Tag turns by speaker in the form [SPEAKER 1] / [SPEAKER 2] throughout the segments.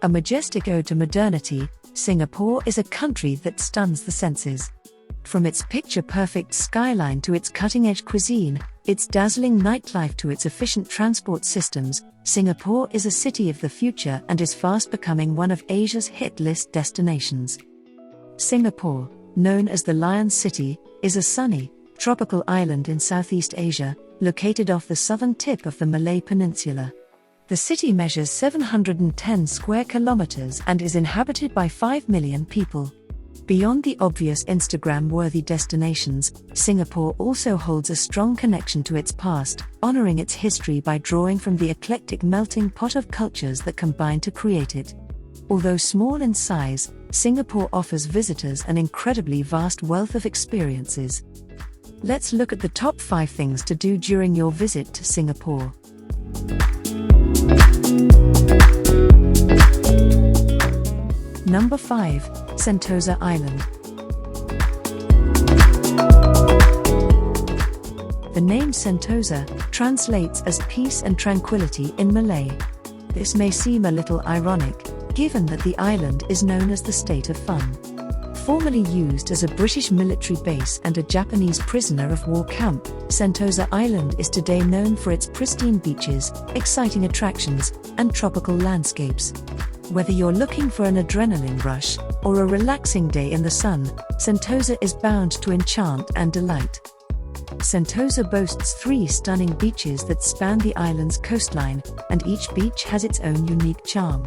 [SPEAKER 1] A majestic ode to modernity, Singapore is a country that stuns the senses. From its picture-perfect skyline to its cutting-edge cuisine, its dazzling nightlife to its efficient transport systems, Singapore is a city of the future and is fast becoming one of Asia's hit list destinations. Singapore, known as the Lion City, is a sunny, tropical island in Southeast Asia, located off the southern tip of the Malay Peninsula. The city measures 710 square kilometers and is inhabited by 5 million people. Beyond the obvious Instagram-worthy destinations, Singapore also holds a strong connection to its past, honoring its history by drawing from the eclectic melting pot of cultures that combine to create it. Although small in size, Singapore offers visitors an incredibly vast wealth of experiences. Let's look at the top 5 things to do during your visit to Singapore. Number 5. Sentosa Island. The name Sentosa translates as peace and tranquility in Malay. This may seem a little ironic, given that the island is known as the State of Fun. Formerly used as a British military base and a Japanese prisoner of war camp, Sentosa Island is today known for its pristine beaches, exciting attractions, and tropical landscapes. Whether you're looking for an adrenaline rush or a relaxing day in the sun, Sentosa is bound to enchant and delight. Sentosa boasts 3 stunning beaches that span the island's coastline, and each beach has its own unique charm.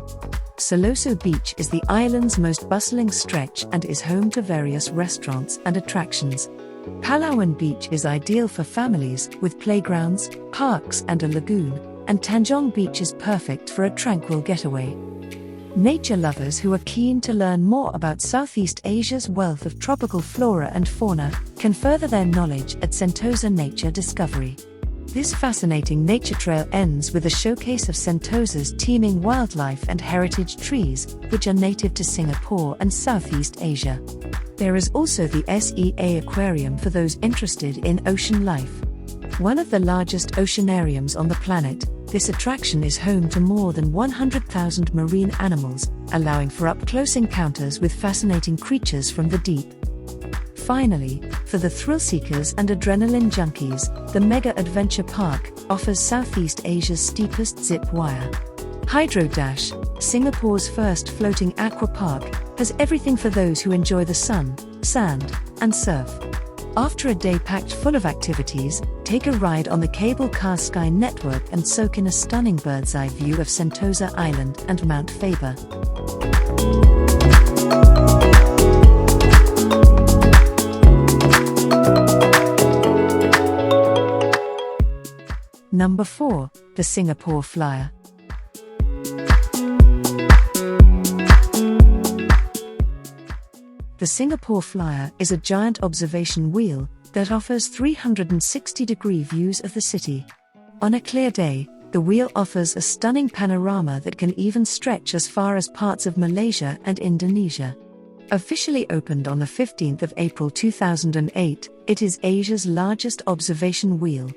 [SPEAKER 1] Siloso Beach is the island's most bustling stretch and is home to various restaurants and attractions. Palawan Beach is ideal for families, with playgrounds, parks and a lagoon, and Tanjong Beach is perfect for a tranquil getaway. Nature lovers who are keen to learn more about Southeast Asia's wealth of tropical flora and fauna can further their knowledge at Sentosa Nature Discovery. This fascinating nature trail ends with a showcase of Sentosa's teeming wildlife and heritage trees, which are native to Singapore and Southeast Asia. There is also the SEA Aquarium for those interested in ocean life. One of the largest oceanariums on the planet, this attraction is home to more than 100,000 marine animals, allowing for up-close encounters with fascinating creatures from the deep. Finally, for the thrill-seekers and adrenaline junkies, the Mega Adventure Park offers Southeast Asia's steepest zip wire. Hydro Dash, Singapore's first floating aqua park, has everything for those who enjoy the sun, sand, and surf. After a day packed full of activities, take a ride on the cable car Sky Network and soak in a stunning bird's-eye view of Sentosa Island and Mount Faber. Number 4. The Singapore Flyer. The Singapore Flyer is a giant observation wheel that offers 360-degree views of the city. On a clear day, the wheel offers a stunning panorama that can even stretch as far as parts of Malaysia and Indonesia. Officially opened on the 15th of April 2008, it is Asia's largest observation wheel.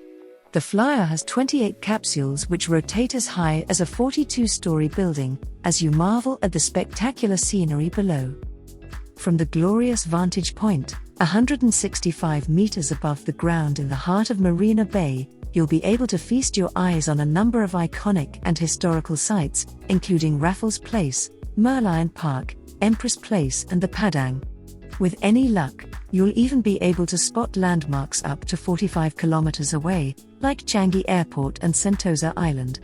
[SPEAKER 1] The Flyer has 28 capsules which rotate as high as a 42-story building, as you marvel at the spectacular scenery below. From the glorious vantage point, 165 meters above the ground in the heart of Marina Bay, you'll be able to feast your eyes on a number of iconic and historical sites, including Raffles Place, Merlion Park, Empress Place and the Padang. With any luck, you'll even be able to spot landmarks up to 45 kilometers away, like Changi Airport and Sentosa Island.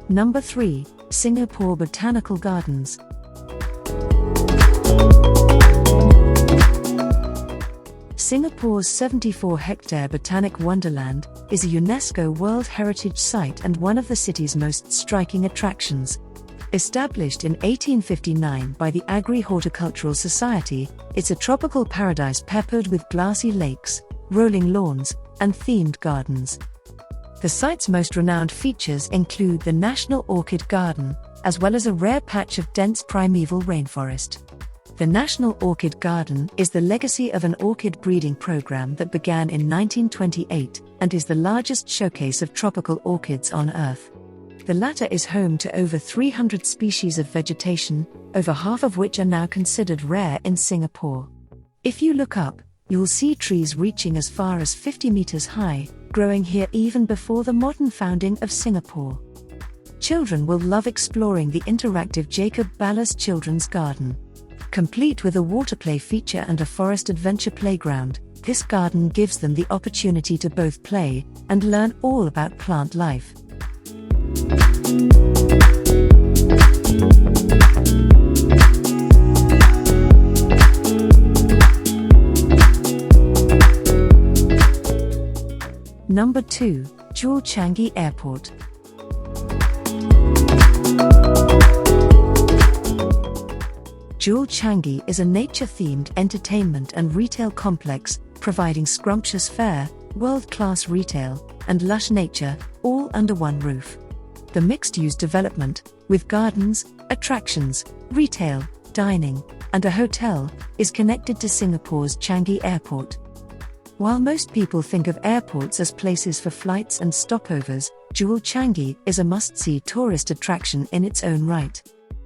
[SPEAKER 1] Number 3. Singapore Botanical Gardens. Singapore's 74-hectare botanic wonderland is a UNESCO World Heritage Site and one of the city's most striking attractions. Established in 1859 by the Agri-Horticultural Society, it's a tropical paradise peppered with glassy lakes, rolling lawns, and themed gardens. The site's most renowned features include the National Orchid Garden, as well as a rare patch of dense primeval rainforest. The National Orchid Garden is the legacy of an orchid breeding program that began in 1928 and is the largest showcase of tropical orchids on Earth. The latter is home to over 300 species of vegetation, over half of which are now considered rare in Singapore. If you look up, you'll see trees reaching as far as 50 meters high, growing here even before the modern founding of Singapore. Children will love exploring the interactive Jacob Ballas Children's Garden. Complete with a water play feature and a forest adventure playground, this garden gives them the opportunity to both play and learn all about plant life. Number 2, Jewel Changi Airport. Jewel Changi is a nature-themed entertainment and retail complex, providing scrumptious fare, world-class retail, and lush nature, all under one roof. The mixed-use development, with gardens, attractions, retail, dining, and a hotel, is connected to Singapore's Changi Airport. While most people think of airports as places for flights and stopovers, Jewel Changi is a must-see tourist attraction in its own right.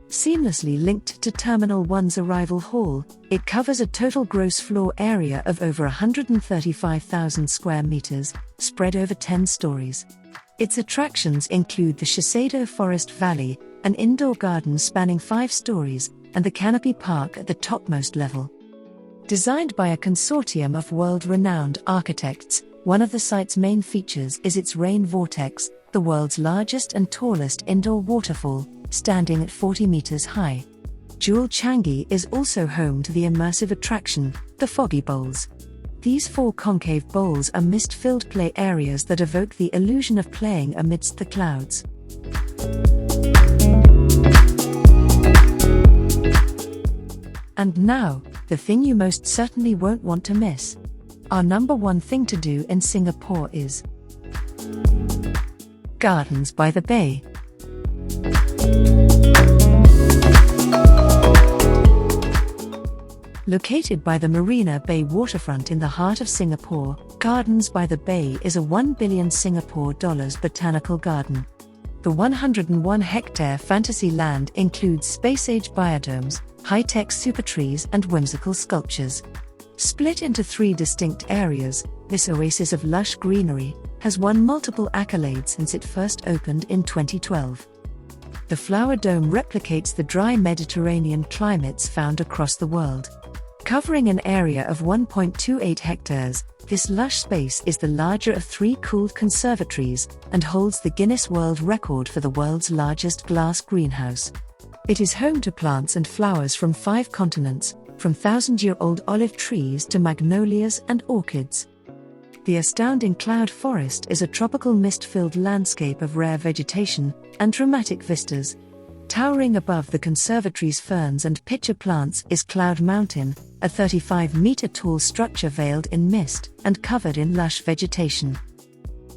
[SPEAKER 1] Seamlessly linked to Terminal 1's arrival hall, it covers a total gross floor area of over 135,000 square meters, spread over 10 stories. Its attractions include the Shiseido Forest Valley, an indoor garden spanning 5 stories, and the Canopy Park at the topmost level. Designed by a consortium of world-renowned architects, one of the site's main features is its rain vortex, the world's largest and tallest indoor waterfall, standing at 40 meters high. Jewel Changi is also home to the immersive attraction, the Foggy Bowls. These 4 concave bowls are mist-filled play areas that evoke the illusion of playing amidst the clouds. And now, the thing you most certainly won't want to miss. Our number 1 thing to do in Singapore is Gardens by the Bay. Located by the Marina Bay waterfront in the heart of Singapore, Gardens by the Bay is a 1 billion Singapore dollars botanical garden. The 101-hectare fantasy land includes space-age biodomes, high-tech super trees and whimsical sculptures. Split into 3 distinct areas, this oasis of lush greenery has won multiple accolades since it first opened in 2012. The flower dome replicates the dry Mediterranean climates found across the world. Covering an area of 1.28 hectares, this lush space is the larger of 3 cooled conservatories and holds the Guinness World Record for the world's largest glass greenhouse. It is home to plants and flowers from 5 continents, from 1,000-year-old olive trees to magnolias and orchids. The astounding cloud forest is a tropical mist-filled landscape of rare vegetation and dramatic vistas. Towering above the conservatory's ferns and pitcher plants is Cloud Mountain, a 35-meter-tall structure veiled in mist and covered in lush vegetation.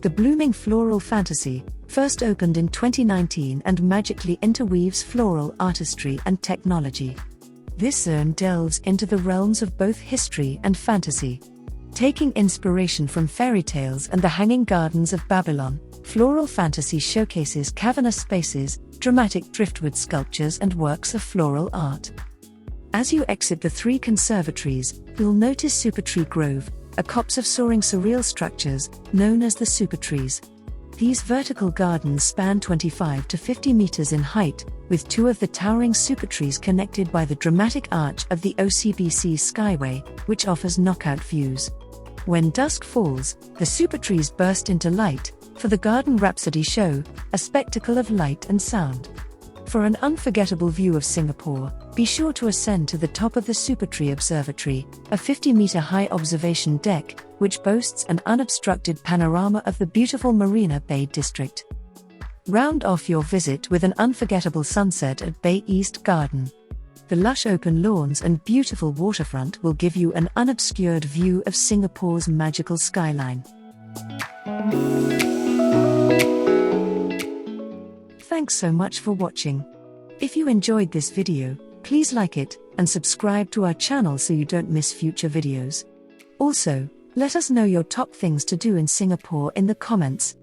[SPEAKER 1] The blooming floral fantasy, first opened in 2019 and magically interweaves floral artistry and technology. This zone delves into the realms of both history and fantasy. Taking inspiration from fairy tales and the Hanging Gardens of Babylon, floral fantasy showcases cavernous spaces, dramatic driftwood sculptures and works of floral art. As you exit the 3 conservatories, you'll notice Super Tree Grove, a copse of soaring surreal structures, known as the Super Trees. These vertical gardens span 25 to 50 meters in height, with 2 of the towering super trees connected by the dramatic arch of the OCBC Skyway, which offers knockout views. When dusk falls, the super trees burst into light, for the Garden Rhapsody show, a spectacle of light and sound. For an unforgettable view of Singapore, be sure to ascend to the top of the Super Tree Observatory, a 50-meter-high observation deck, which boasts an unobstructed panorama of the beautiful Marina Bay district. Round off your visit with an unforgettable sunset at Bay East Garden. The lush open lawns and beautiful waterfront will give you an unobscured view of Singapore's magical skyline. Thanks so much for watching. If you enjoyed this video, please like it, and subscribe to our channel so you don't miss future videos. Also, let us know your top things to do in Singapore in the comments.